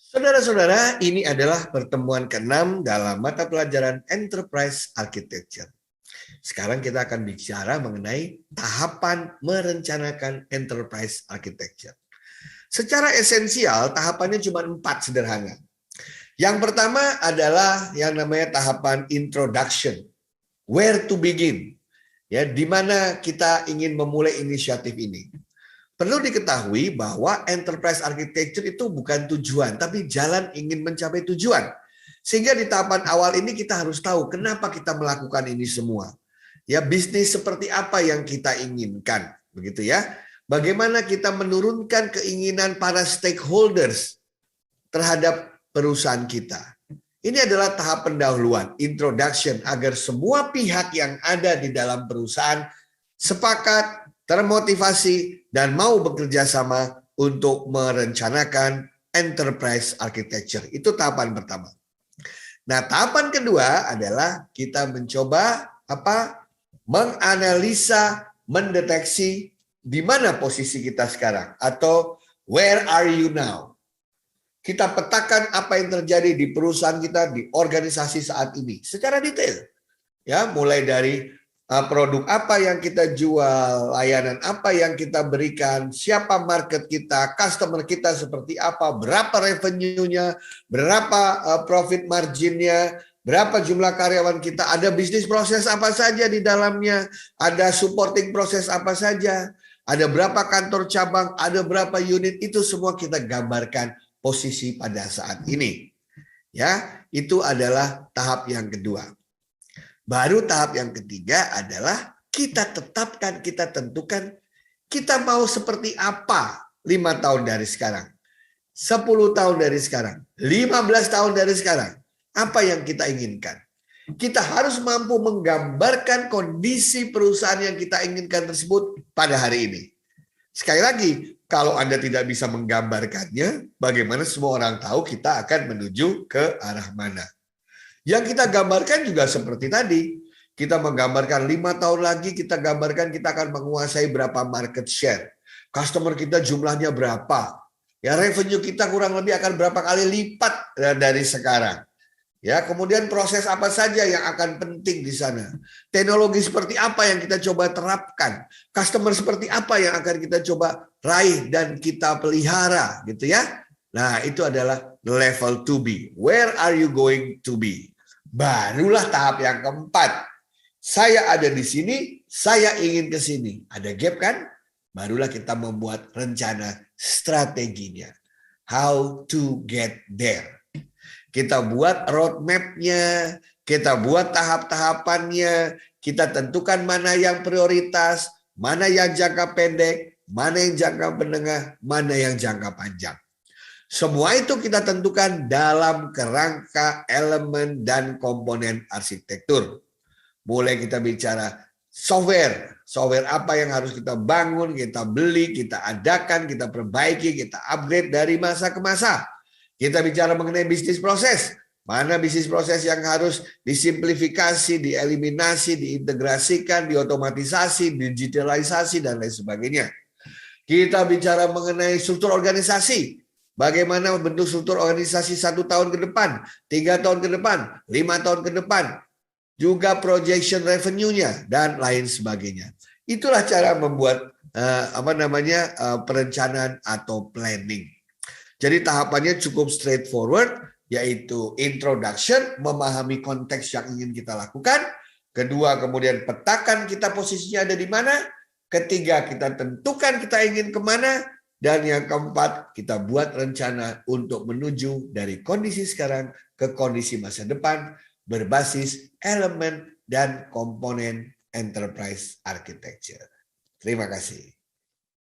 Saudara-saudara, ini adalah pertemuan ke-6 dalam mata pelajaran Enterprise Architecture. Sekarang kita akan bicara mengenai tahapan merencanakan Enterprise Architecture. Secara esensial, tahapannya cuma 4 sederhana. Yang pertama adalah yang namanya tahapan introduction. Where to begin? Ya, di mana kita ingin memulai inisiatif ini. Perlu diketahui bahwa enterprise architecture itu bukan tujuan, tapi jalan ingin mencapai tujuan. Sehingga di tahapan awal ini kita harus tahu kenapa kita melakukan ini semua. Ya, bisnis seperti apa yang kita inginkan, begitu ya. Bagaimana kita menurunkan keinginan para stakeholders terhadap perusahaan kita. Ini adalah tahap pendahuluan, introduction, agar semua pihak yang ada di dalam perusahaan sepakat, termotivasi, dan mau bekerja sama untuk merencanakan enterprise architecture. Itu tahapan pertama. Nah, tahapan kedua adalah kita mencoba menganalisa, mendeteksi di mana posisi kita sekarang atau where are you now? Kita petakan apa yang terjadi di perusahaan kita, di organisasi saat ini secara detail. Ya, mulai dari produk apa yang kita jual, layanan apa yang kita berikan, siapa market kita, customer kita seperti apa, berapa revenue-nya, berapa profit margin-nya, berapa jumlah karyawan kita, ada bisnis proses apa saja di dalamnya, ada supporting proses apa saja, ada berapa kantor cabang, ada berapa unit, itu semua kita gambarkan posisi pada saat ini. Ya, itu adalah tahap yang kedua. Baru tahap yang ketiga adalah kita tetapkan, kita tentukan kita mau seperti apa 5 tahun dari sekarang, 10 tahun dari sekarang, 15 tahun dari sekarang. Apa yang kita inginkan? Kita harus mampu menggambarkan kondisi perusahaan yang kita inginkan tersebut pada hari ini. Sekali lagi, kalau Anda tidak bisa menggambarkannya, bagaimana semua orang tahu kita akan menuju ke arah mana? Yang kita gambarkan juga seperti tadi. Kita menggambarkan 5 tahun lagi, kita gambarkan kita akan menguasai berapa market share. Customer kita jumlahnya berapa. Ya, revenue kita kurang lebih akan berapa kali lipat dari sekarang. Ya, kemudian proses apa saja yang akan penting di sana. Teknologi seperti apa yang kita coba terapkan. Customer seperti apa yang akan kita coba raih dan kita pelihara, gitu ya. Nah, itu adalah level to be. Where are you going to be? Barulah tahap yang keempat. Saya ada di sini, saya ingin ke sini. Ada gap kan? Barulah kita membuat rencana strateginya. How to get there. Kita buat roadmap-nya, kita buat tahap-tahapannya, kita tentukan mana yang prioritas, mana yang jangka pendek, mana yang jangka menengah, mana yang jangka panjang. Semua itu kita tentukan dalam kerangka elemen dan komponen arsitektur. Mulai kita bicara software. Software apa yang harus kita bangun, kita beli, kita adakan, kita perbaiki, kita upgrade dari masa ke masa. Kita bicara mengenai bisnis proses. Mana bisnis proses yang harus disimplifikasi, dieliminasi, diintegrasikan, diotomatisasi, digitalisasi, dan lain sebagainya. Kita bicara mengenai struktur organisasi. Bagaimana bentuk struktur organisasi 1 tahun ke depan, 3 tahun ke depan, 5 tahun ke depan, juga projection revenue-nya dan lain sebagainya. Itulah cara membuat perencanaan atau planning. Jadi tahapannya cukup straightforward, yaitu introduction, memahami konteks yang ingin kita lakukan. Kedua, kemudian petakan kita posisinya ada di mana. Ketiga, kita tentukan kita ingin kemana. Dan yang keempat, kita buat rencana untuk menuju dari kondisi sekarang ke kondisi masa depan berbasis elemen dan komponen enterprise architecture. Terima kasih.